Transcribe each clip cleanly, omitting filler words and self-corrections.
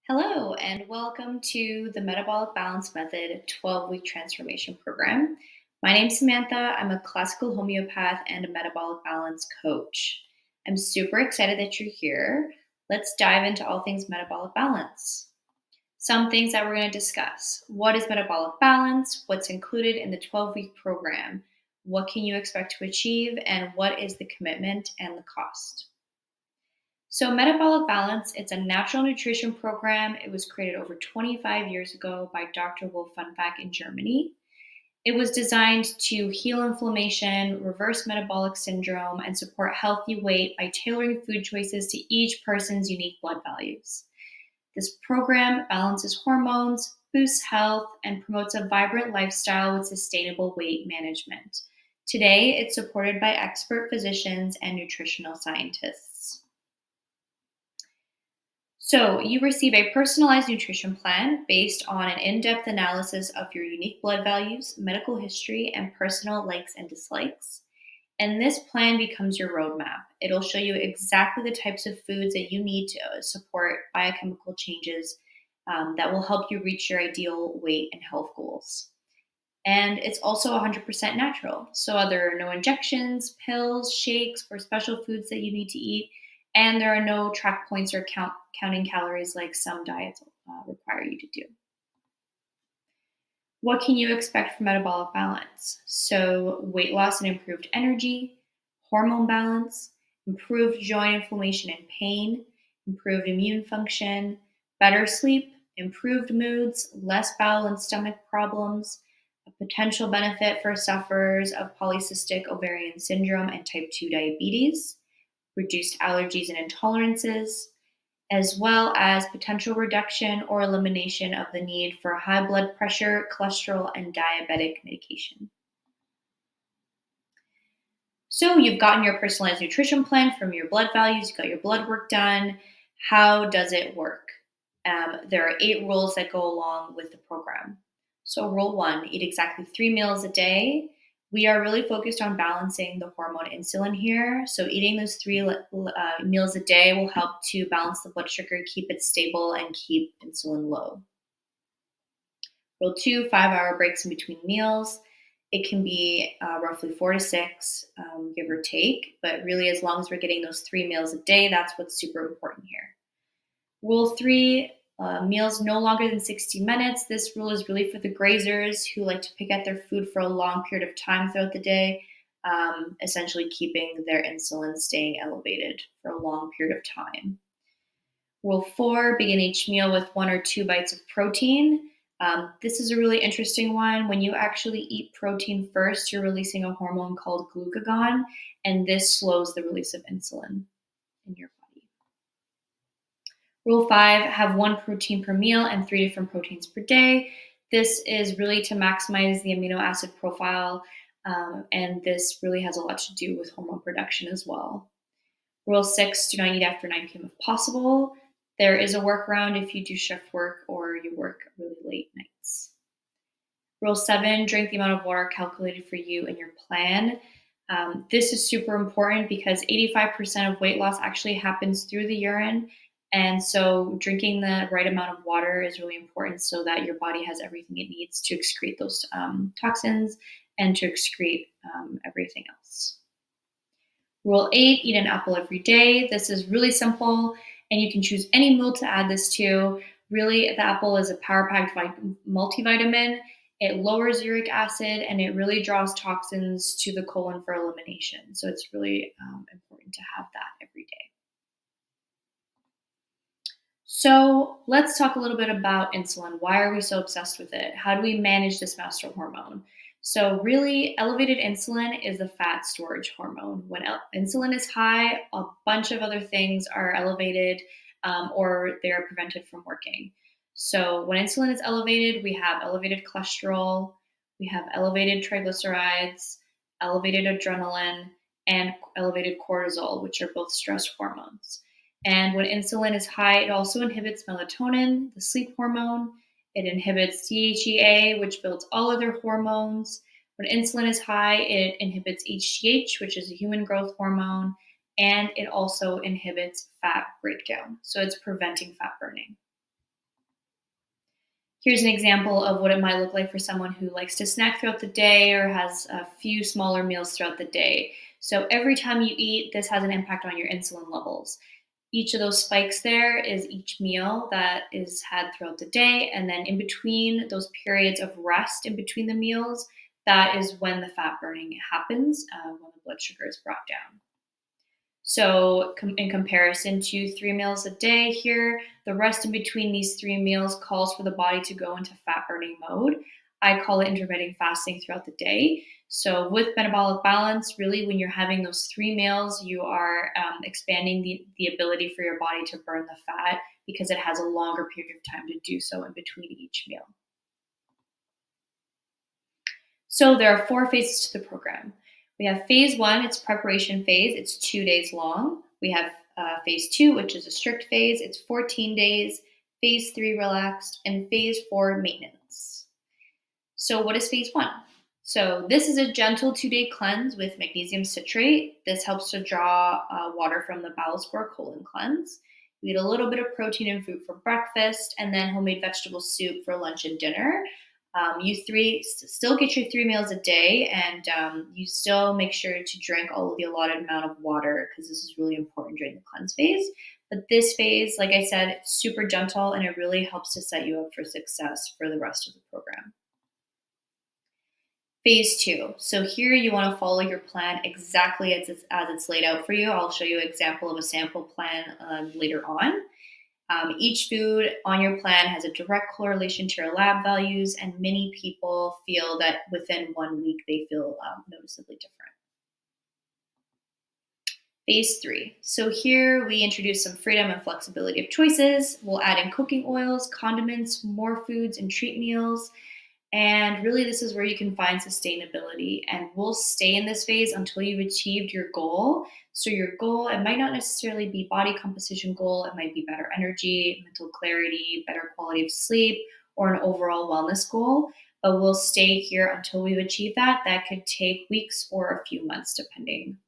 Hello, and welcome to the Metabolic Balance Method 12-week transformation program. My name's Samantha. I'm a classical homeopath and a metabolic balance coach. I'm super excited that you're here. Let's dive into all things metabolic balance. Some things that we're going to discuss. What is metabolic balance? What's included in the 12-week program? What can you expect to achieve? And what is the commitment and the cost? So, Metabolic Balance, it's a natural nutrition program. It was created over 25 years ago by Dr. Wolfenbach in Germany. It was designed to heal inflammation, reverse metabolic syndrome, and support healthy weight by tailoring food choices to each person's unique blood values. This program balances hormones, boosts health, and promotes a vibrant lifestyle with sustainable weight management. Today, it's supported by expert physicians and nutritional scientists. So, you receive a personalized nutrition plan based on an in depth analysis of your unique blood values, medical history, and personal likes and dislikes. And this plan becomes your roadmap. It'll show you exactly the types of foods that you need to support biochemical changes that will help you reach your ideal weight and health goals. And it's also 100% natural. So there are no injections, pills, shakes, or special foods that you need to eat. And there are no track points or counting calories like some diets require you to do. What can you expect from metabolic balance? So, weight loss and improved energy, hormone balance, improved joint inflammation and pain, improved immune function, better sleep, improved moods, less bowel and stomach problems, a potential benefit for sufferers of polycystic ovarian syndrome and type 2 diabetes, reduced allergies and intolerances, as well as potential reduction or elimination of the need for high blood pressure, cholesterol, and diabetic medication. So, you've gotten your personalized nutrition plan from your blood values, you got your blood work done. How does it work? There are 8 rules that go along with the program. So, rule 1, eat exactly 3 meals a day. We are really focused on balancing the hormone insulin here. So, eating those 3 meals a day will help to balance the blood sugar, keep it stable, and keep insulin low. Rule 2, 5-hour breaks in between meals. It can be roughly 4 to 6, give or take. But really, as long as we're getting those 3 meals a day, that's what's super important here. Rule 3, meals no longer than 60 minutes. This rule is really for the grazers who like to pick at their food for a long period of time throughout the day, essentially keeping their insulin staying elevated for a long period of time. Rule 4, begin each meal with 1 or 2 bites of protein. This is a really interesting one. When you actually eat protein first, you're releasing a hormone called glucagon, and this slows the release of insulin in your body. Rule 5, have 1 protein per meal and 3 different proteins per day. This is really to maximize the amino acid profile, and this really has a lot to do with hormone production as well. Rule 6, do not eat after 9 p.m. if possible. There is a workaround if you do shift work or you work really late nights. Rule 7, drink the amount of water calculated for you in your plan. This is super important because 85% of weight loss actually happens through the urine. And so drinking the right amount of water is really important so that your body has everything it needs to excrete those toxins and to excrete everything else. Rule 8, eat an apple every day. This is really simple, and you can choose any meal to add this to. Really, the apple is a power-packed multivitamin. It lowers uric acid, and it really draws toxins to the colon for elimination. So it's really important to have that every day. So let's talk a little bit about insulin. Why are we so obsessed with it? How do we manage this master hormone? So really, elevated insulin is the fat storage hormone. When insulin is high, a bunch of other things are elevated or they're prevented from working. So when insulin is elevated, we have elevated cholesterol, we have elevated triglycerides, elevated adrenaline, and elevated cortisol, which are both stress hormones. And when insulin is high, it also inhibits melatonin, the sleep hormone. It inhibits DHEA, which builds all other hormones. When insulin is high, it inhibits HGH, which is a human growth hormone, and it also inhibits fat breakdown. So it's preventing fat burning. Here's an example of what it might look like for someone who likes to snack throughout the day or has a few smaller meals throughout the day. So every time you eat, this has an impact on your insulin levels. Each of those spikes there is each meal that is had throughout the day. And then in between those periods of rest in between the meals, that is when the fat burning happens, when the blood sugar is brought down. So, in comparison to 3 meals a day here, the rest in between these 3 meals calls for the body to go into fat burning mode. I call it intermittent fasting throughout the day. So, with metabolic balance, really, when you're having those 3 meals, you are expanding the ability for your body to burn the fat because it has a longer period of time to do so in between each meal. So there are 4 phases to the program. We have phase one, it's preparation phase, it's 2 days long. We have phase two, which is a strict phase, it's 14 days. Phase three, relaxed, and phase four, maintenance. So, what is phase one? So, this is a gentle 2 day cleanse with magnesium citrate. This helps to draw water from the bowels for a colon cleanse. We eat a little bit of protein and fruit for breakfast, and then homemade vegetable soup for lunch and dinner. Still get your 3 meals a day, and you still make sure to drink all of the allotted amount of water because this is really important during the cleanse phase. But this phase, like I said, it's super gentle and it really helps to set you up for success for the rest of the program. Phase two. So here you want to follow your plan exactly as it's laid out for you. I'll show you an example of a sample plan later on. Each food on your plan has a direct correlation to your lab values, and many people feel that within 1 week they feel noticeably different. Phase three. So here we introduce some freedom and flexibility of choices. We'll add in cooking oils, condiments, more foods, and treat meals. And really, this is where you can find sustainability. And we'll stay in this phase until you've achieved your goal. So, your goal, it might not necessarily be body composition goal, it might be better energy, mental clarity, better quality of sleep, or an overall wellness goal. But we'll stay here until we've achieved that. That could take weeks or a few months, depending.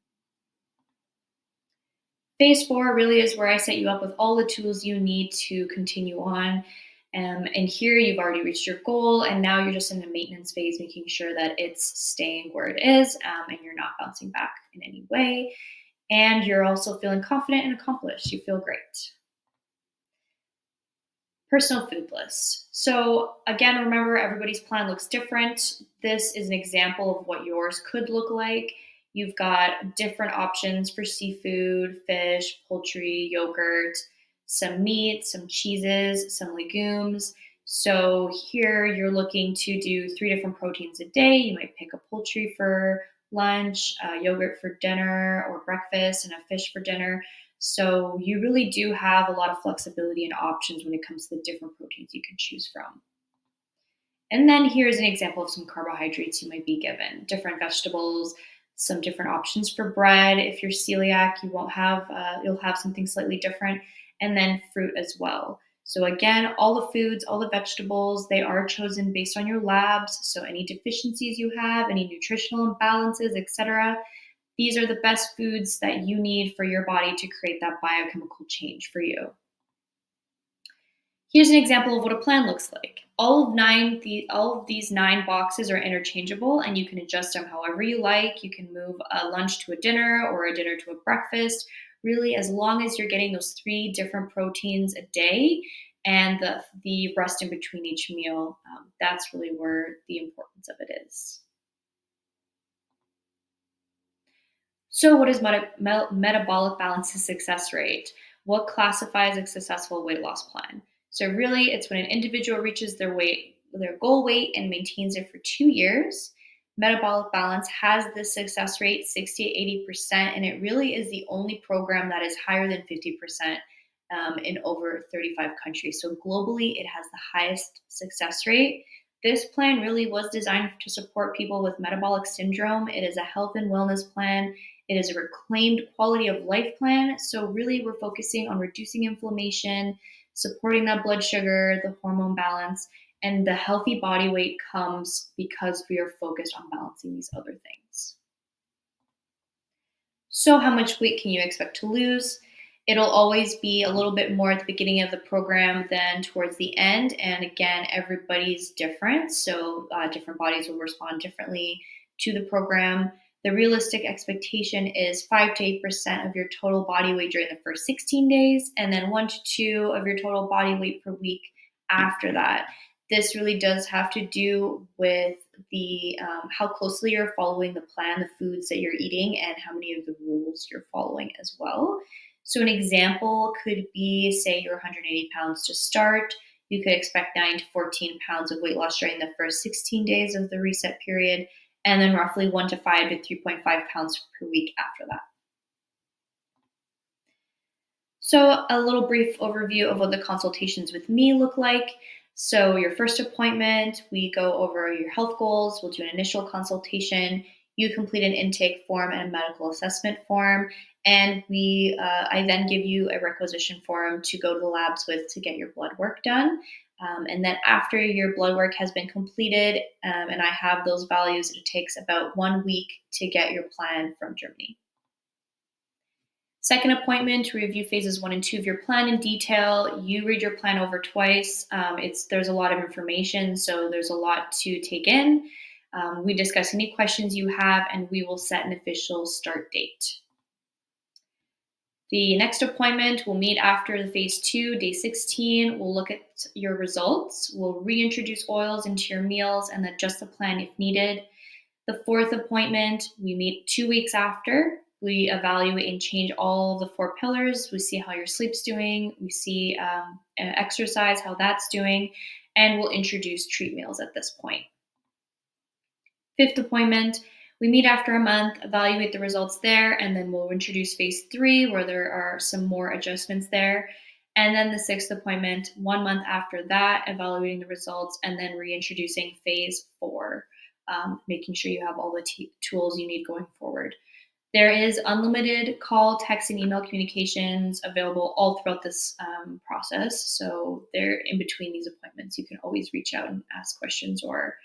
Phase four really is where I set you up with all the tools you need to continue on. And here you've already reached your goal, and now you're just in the maintenance phase, making sure that it's staying where it is and you're not bouncing back in any way. And you're also feeling confident and accomplished. You feel great. Personal food list. So, again, remember everybody's plan looks different. This is an example of what yours could look like. You've got different options for seafood, fish, poultry, yogurt, some meat, some cheeses, some legumes. So, here you're looking to do 3 different proteins a day. You might pick a poultry for lunch, yogurt for dinner or breakfast, and a fish for dinner. So you really do have a lot of flexibility and options when it comes to the different proteins you can choose from. And then here's an example of some carbohydrates you might be given: different vegetables, some different options for bread. If you're celiac, you'll have something slightly different, and then fruit as well. So again, all the foods, all the vegetables, they are chosen based on your labs. So any deficiencies you have, any nutritional imbalances, etc., these are the best foods that you need for your body to create that biochemical change for you. Here's an example of what a plan looks like. All of these 9 boxes are interchangeable, and you can adjust them however you like. You can move a lunch to a dinner or a dinner to a breakfast. Really, as long as you're getting those 3 different proteins a day and the rest in between each meal, that's really where the importance of it is. So, what is metabolic balance success rate? What classifies a successful weight loss plan? So, really, it's when an individual reaches their goal weight, and maintains it for 2 years. Metabolic balance has this success rate 60 to 80%, and it really is the only program that is higher than 50% in over 35 countries. So, globally, it has the highest success rate. This plan really was designed to support people with metabolic syndrome. It is a health and wellness plan. It is a reclaimed quality of life plan. So, really, we're focusing on reducing inflammation, supporting that blood sugar, the hormone balance, and the healthy body weight comes because we are focused on balancing these other things. So, how much weight can you expect to lose? It'll always be a little bit more at the beginning of the program than towards the end. And again, everybody's different. So different bodies will respond differently to the program. The realistic expectation is 5 to 8% of your total body weight during the first 16 days, and then 1 to 2 of your total body weight per week after that. This really does have to do with the how closely you're following the plan, the foods that you're eating, and how many of the rules you're following as well. So, an example could be, say, you're 180 pounds to start. You could expect 9 to 14 pounds of weight loss during the first 16 days of the reset period, and then roughly 1 to 5 to 3.5 pounds per week after that. So, a little brief overview of what the consultations with me look like. So, your first appointment, we go over your health goals, we'll do an initial consultation, you complete an intake form and a medical assessment form, and I then give you a requisition form to go to the labs with to get your blood work done. And then after your blood work has been completed and I have those values, it takes about 1 week to get your plan from Germany. Second appointment to review phases 1 and 2 of your plan in detail. You read your plan over twice. There's a lot of information, so there's a lot to take in. We discuss any questions you have, and we will set an official start date. The next appointment, we'll meet after the phase 2, day 16. We'll look at your results. We'll reintroduce oils into your meals and adjust the plan if needed. The fourth appointment, we meet 2 weeks after. We evaluate and change all the 4 pillars. We see how your sleep's doing. We see exercise, how that's doing. And we'll introduce treat meals at this point. Fifth appointment, we meet after a month, evaluate the results there, and then we'll introduce phase 3 where there are some more adjustments there. And then the sixth appointment, 1 month after that, evaluating the results and then reintroducing phase 4, making sure you have all the tools you need going forward. There is unlimited call, text, and email communications available all throughout this process. So they're in between these appointments. You can always reach out and ask questions or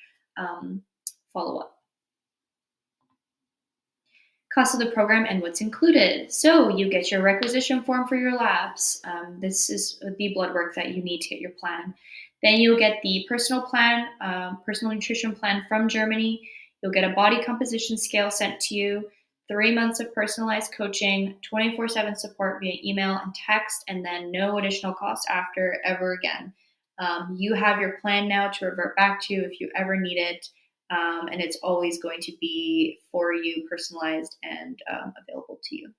follow up. Cost of the program and what's included. So you get your requisition form for your labs. This is the blood work that you need to get your plan. Then you'll get the personal nutrition plan from Germany. You'll get a body composition scale sent to you, 3 months of personalized coaching, 24/7 support via email and text, and then no additional cost after ever again. You have your plan now to revert back to if you ever need it, and it's always going to be for you, personalized and available to you.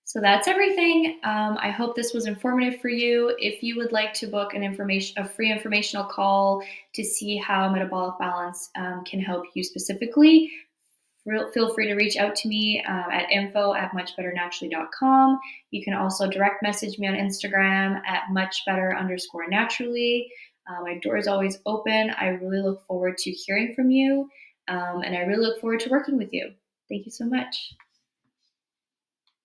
So that's everything. I hope this was informative for you. If you would like to book a free informational call to see how Metabolic Balance can help you specifically, feel free to reach out to me at info@muchbetternaturally.com. You can also direct message me on Instagram at muchbetter_naturally. My door is always open. I really look forward to hearing from you, and I really look forward to working with you. Thank you so much.